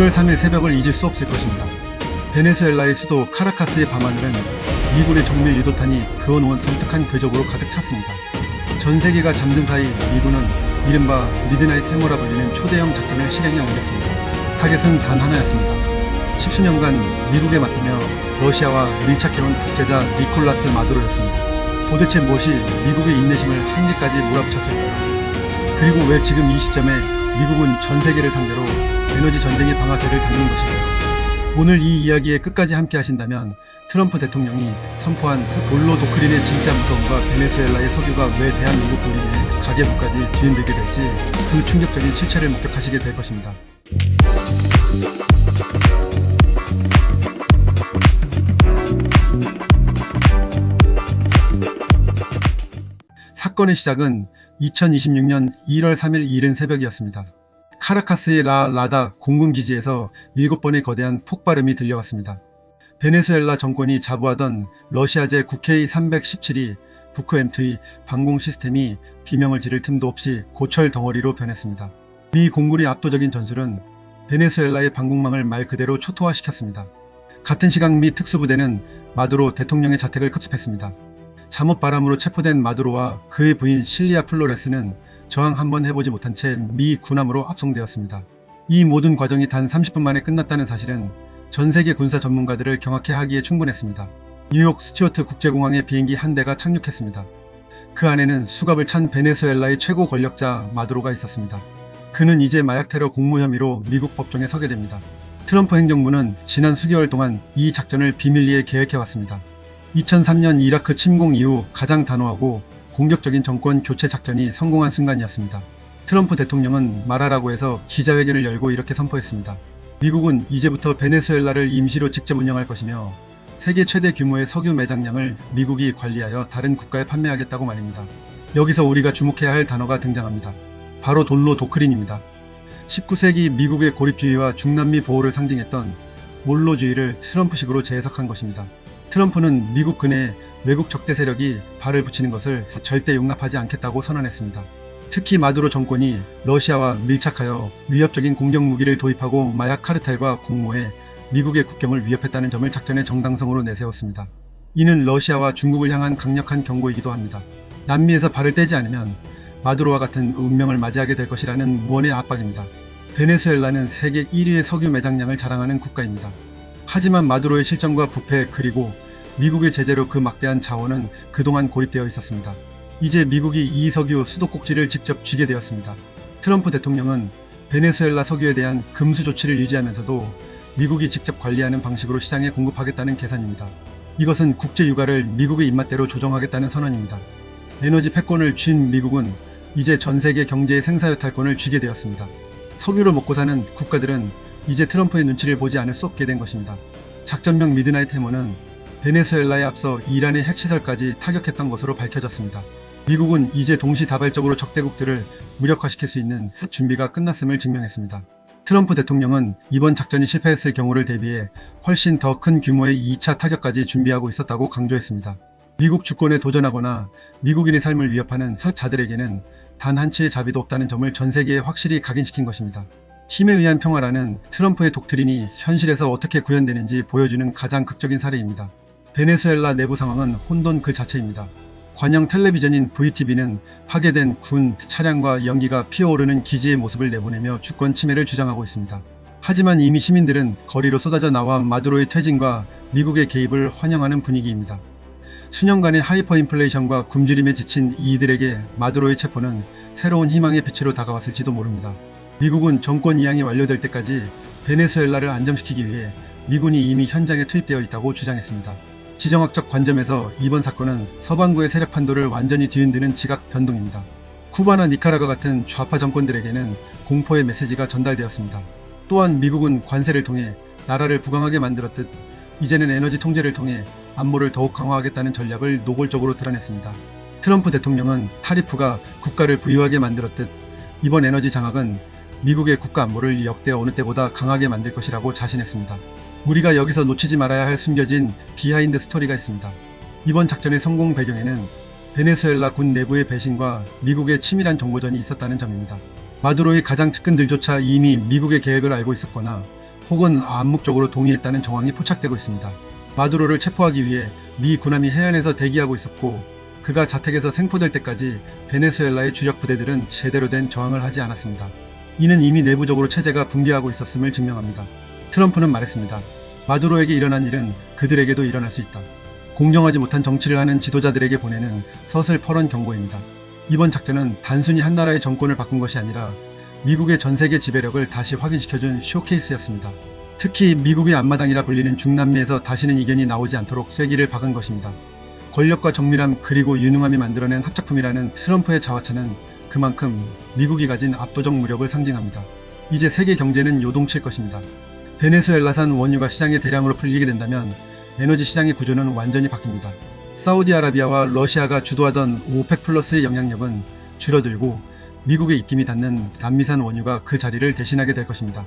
1월 3일 새벽을 잊을 수 없을 것입니다. 베네수엘라의 수도 카라카스의 밤하늘은 미군의 정밀 유도탄이 그어놓은 섬뜩한 궤적으로 가득 찼습니다. 전 세계가 잠든 사이 미군은 이른바 미드나잇 해머라 불리는 초대형 작전을 실행에 옮겼습니다. 타겟은 단 하나였습니다. 10수년간 미국에 맞서며 러시아와 밀착해온 독재자 니콜라스 마두로였습니다. 도대체 무엇이 미국의 인내심을 한계까지 몰아붙였을까요? 그리고 왜 지금 이 시점에 미국은 전 세계를 상대로 에너지 전쟁의 방아쇠를 당긴 것일까요? 오늘 이 이야기에 끝까지 함께 하신다면 트럼프 대통령이 선포한 그 본로 도크린의 진짜 무서움과 베네수엘라의 석유가 왜 대한민국 국민의 가계부까지 뒤흔들게 될지 그 충격적인 실체를 목격하시게 될 것입니다. 사건의 시작은 2026년 1월 3일 이른 새벽이었습니다. 카라카스의 라다 공군기지에서 7번의 거대한 폭발음이 들려왔습니다. 베네수엘라 정권이 자부하던 러시아제 국K 317이 부크 M2 방공 시스템이 비명을 지를 틈도 없이 고철 덩어리로 변했습니다. 미 공군의 압도적인 전술은 베네수엘라의 방공망을 말 그대로 초토화시켰습니다. 같은 시각 미 특수부대는 마두로 대통령의 자택을 급습했습니다. 잠옷 바람으로 체포된 마두로와 그의 부인 실리아 플로레스는 저항 한번 해보지 못한 채 미 군함으로 압송되었습니다. 이 모든 과정이 단 30분 만에 끝났다는 사실은 전 세계 군사 전문가들을 경악해 하기에 충분했습니다. 뉴욕 스튜어트 국제공항에 비행기 한 대가 착륙했습니다. 그 안에는 수갑을 찬 베네수엘라의 최고 권력자 마두로가 있었습니다. 그는 이제 마약 테러 공모 혐의로 미국 법정에 서게 됩니다. 트럼프 행정부는 지난 수개월 동안 이 작전을 비밀리에 계획해왔습니다. 2003년 이라크 침공 이후 가장 단호하고 공격적인 정권 교체 작전이 성공한 순간이었습니다. 트럼프 대통령은 말하라고 해서 기자회견을 열고 이렇게 선포했습니다. 미국은 이제부터 베네수엘라를 임시로 직접 운영할 것이며 세계 최대 규모의 석유 매장량을 미국이 관리하여 다른 국가에 판매하겠다고 말입니다. 여기서 우리가 주목해야 할 단어가 등장합니다. 바로 돈로 도크린입니다. 19세기 미국의 고립주의와 중남미 보호를 상징했던 몰로주의를 트럼프식으로 재해석한 것입니다. 트럼프는 미국 근해에 외국 적대 세력이 발을 붙이는 것을 절대 용납하지 않겠다고 선언했습니다. 특히 마두로 정권이 러시아와 밀착하여 위협적인 공격 무기를 도입하고 마약 카르텔과 공모해 미국의 국경을 위협했다는 점을 작전의 정당성으로 내세웠습니다. 이는 러시아와 중국을 향한 강력한 경고이기도 합니다. 남미에서 발을 떼지 않으면 마두로와 같은 운명을 맞이하게 될 것이라는 무언의 압박입니다. 베네수엘라는 세계 1위의 석유 매장량을 자랑하는 국가입니다. 하지만 마두로의 실정과 부패 그리고 미국의 제재로 그 막대한 자원은 그동안 고립되어 있었습니다. 이제 미국이 이 석유 수도꼭지를 직접 쥐게 되었습니다. 트럼프 대통령은 베네수엘라 석유에 대한 금수 조치를 유지하면서도 미국이 직접 관리하는 방식으로 시장에 공급하겠다는 계산입니다. 이것은 국제 유가를 미국의 입맛대로 조정하겠다는 선언입니다. 에너지 패권을 쥔 미국은 이제 전 세계 경제의 생사유탈권을 쥐게 되었습니다. 석유로 먹고 사는 국가들은 이제 트럼프의 눈치를 보지 않을 수 없게 된 것입니다. 작전명 미드나잇 해머는 베네수엘라에 앞서 이란의 핵시설까지 타격했던 것으로 밝혀졌습니다. 미국은 이제 동시다발적으로 적대국들을 무력화시킬 수 있는 준비가 끝났음을 증명했습니다. 트럼프 대통령은 이번 작전이 실패했을 경우를 대비해 훨씬 더 큰 규모의 2차 타격까지 준비하고 있었다고 강조했습니다. 미국 주권에 도전하거나 미국인의 삶을 위협하는 자들에게는 단 한치의 자비도 없다는 점을 전 세계에 확실히 각인시킨 것입니다. 힘에 의한 평화라는 트럼프의 독트린이 현실에서 어떻게 구현되는지 보여주는 가장 극적인 사례입니다. 베네수엘라 내부 상황은 혼돈 그 자체입니다. 관영 텔레비전인 VTV는 파괴된 군 차량과 연기가 피어오르는 기지의 모습을 내보내며 주권 침해를 주장하고 있습니다. 하지만 이미 시민들은 거리로 쏟아져 나와 마두로의 퇴진과 미국의 개입을 환영하는 분위기입니다. 수년간의 하이퍼인플레이션과 굶주림에 지친 이들에게 마두로의 체포는 새로운 희망의 빛으로 다가왔을지도 모릅니다. 미국은 정권 이양이 완료될 때까지 베네수엘라를 안정시키기 위해 미군이 이미 현장에 투입되어 있다고 주장했습니다. 지정학적 관점에서 이번 사건은 서방부의 세력 판도를 완전히 뒤흔드는 지각 변동입니다. 쿠바나 니카라과 같은 좌파 정권들에게는 공포의 메시지가 전달되었습니다. 또한 미국은 관세를 통해 나라를 부강하게 만들었듯 이제는 에너지 통제를 통해 안보를 더욱 강화하겠다는 전략을 노골적으로 드러냈습니다. 트럼프 대통령은 타리프가 국가를 부유하게 만들었듯 이번 에너지 장악은 미국의 국가 안보를 역대 어느 때보다 강하게 만들 것이라고 자신했습니다. 우리가 여기서 놓치지 말아야 할 숨겨진 비하인드 스토리가 있습니다. 이번 작전의 성공 배경에는 베네수엘라 군 내부의 배신과 미국의 치밀한 정보전이 있었다는 점입니다. 마두로의 가장 측근들조차 이미 미국의 계획을 알고 있었거나 혹은 암묵적으로 동의했다는 정황이 포착되고 있습니다. 마두로를 체포하기 위해 미 군함이 해안에서 대기하고 있었고 그가 자택에서 생포될 때까지 베네수엘라의 주력 부대들은 제대로 된 저항을 하지 않았습니다. 이는 이미 내부적으로 체제가 붕괴하고 있었음을 증명합니다. 트럼프는 말했습니다. 마두로에게 일어난 일은 그들에게도 일어날 수 있다. 공정하지 못한 정치를 하는 지도자들에게 보내는 서슬퍼런 경고입니다. 이번 작전은 단순히 한 나라의 정권을 바꾼 것이 아니라 미국의 전세계 지배력을 다시 확인시켜준 쇼케이스였습니다. 특히 미국의 앞마당이라 불리는 중남미에서 다시는 이견이 나오지 않도록 쐐기를 박은 것입니다. 권력과 정밀함 그리고 유능함이 만들어낸 합작품이라는 트럼프의 자화차는 그만큼 미국이 가진 압도적 무력을 상징합니다. 이제 세계 경제는 요동칠 것입니다. 베네수엘라산 원유가 시장에 대량으로 풀리게 된다면 에너지 시장의 구조는 완전히 바뀝니다. 사우디아라비아와 러시아가 주도하던 오펙 플러스의 영향력은 줄어들고 미국의 입김이 닿는 남미산 원유가 그 자리를 대신하게 될 것입니다.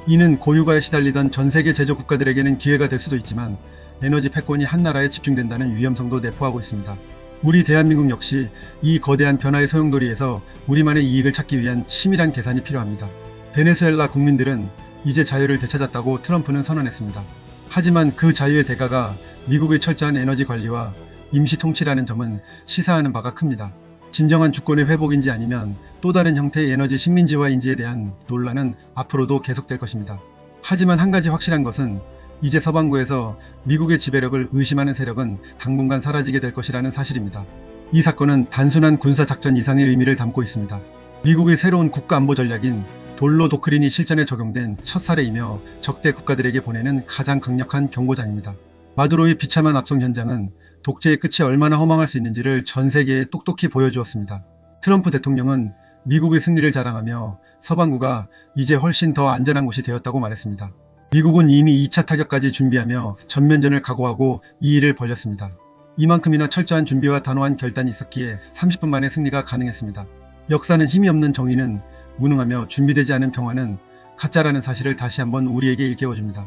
이는 고유가에 시달리던 전세계 제조 국가들에게는 기회가 될 수도 있지만 에너지 패권이 한 나라에 집중된다는 위험성도 내포하고 있습니다. 우리 대한민국 역시 이 거대한 변화의 소용돌이에서 우리만의 이익을 찾기 위한 치밀한 계산이 필요합니다. 베네수엘라 국민들은 이제 자유를 되찾았다고 트럼프는 선언했습니다. 하지만 그 자유의 대가가 미국의 철저한 에너지 관리와 임시 통치라는 점은 시사하는 바가 큽니다. 진정한 주권의 회복인지 아니면 또 다른 형태의 에너지 식민지화인지에 대한 논란은 앞으로도 계속될 것입니다. 하지만 한 가지 확실한 것은 이제 서방구에서 미국의 지배력을 의심하는 세력은 당분간 사라지게 될 것이라는 사실입니다. 이 사건은 단순한 군사작전 이상의 의미를 담고 있습니다. 미국의 새로운 국가안보 전략인 돌로 도크린이 실전에 적용된 첫 사례이며 적대 국가들에게 보내는 가장 강력한 경고장입니다. 마두로의 비참한 압송 현장은 독재의 끝이 얼마나 허망할 수 있는지를 전 세계에 똑똑히 보여주었습니다. 트럼프 대통령은 미국의 승리를 자랑하며 서방구가 이제 훨씬 더 안전한 곳이 되었다고 말했습니다. 미국은 이미 2차 타격까지 준비하며 전면전을 각오하고 이 일을 벌였습니다. 이만큼이나 철저한 준비와 단호한 결단이 있었기에 30분 만에 승리가 가능했습니다. 역사는 힘이 없는 정의는 무능하며 준비되지 않은 평화는 가짜라는 사실을 다시 한번 우리에게 일깨워줍니다.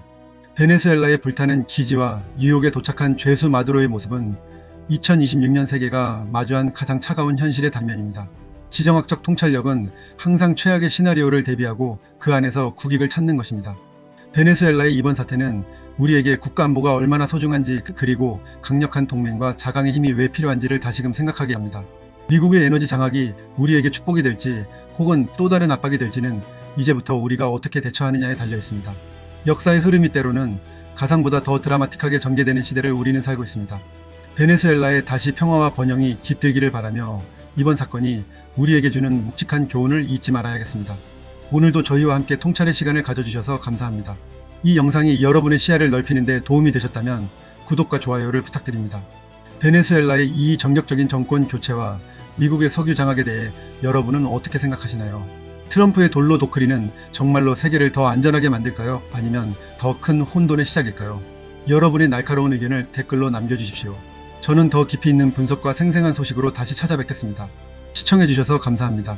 베네수엘라의 불타는 기지와 뉴욕에 도착한 죄수 마두로의 모습은 2026년 세계가 마주한 가장 차가운 현실의 단면입니다. 지정학적 통찰력은 항상 최악의 시나리오를 대비하고 그 안에서 국익을 찾는 것입니다. 베네수엘라의 이번 사태는 우리에게 국가안보가 얼마나 소중한지 그리고 강력한 동맹과 자강의 힘이 왜 필요한지를 다시금 생각하게 합니다. 미국의 에너지 장악이 우리에게 축복이 될지 혹은 또 다른 압박이 될지는 이제부터 우리가 어떻게 대처하느냐에 달려 있습니다. 역사의 흐름이 때로는 가상보다 더 드라마틱하게 전개되는 시대를 우리는 살고 있습니다. 베네수엘라의 다시 평화와 번영이 깃들기를 바라며 이번 사건이 우리에게 주는 묵직한 교훈을 잊지 말아야겠습니다. 오늘도 저희와 함께 통찰의 시간을 가져주셔서 감사합니다. 이 영상이 여러분의 시야를 넓히는 데 도움이 되셨다면 구독과 좋아요를 부탁드립니다. 베네수엘라의 이 정격적인 정권 교체와 미국의 석유 장악에 대해 여러분은 어떻게 생각하시나요? 트럼프의 돌로 도크린은 정말로 세계를 더 안전하게 만들까요? 아니면 더 큰 혼돈의 시작일까요? 여러분의 날카로운 의견을 댓글로 남겨주십시오. 저는 더 깊이 있는 분석과 생생한 소식으로 다시 찾아뵙겠습니다. 시청해주셔서 감사합니다.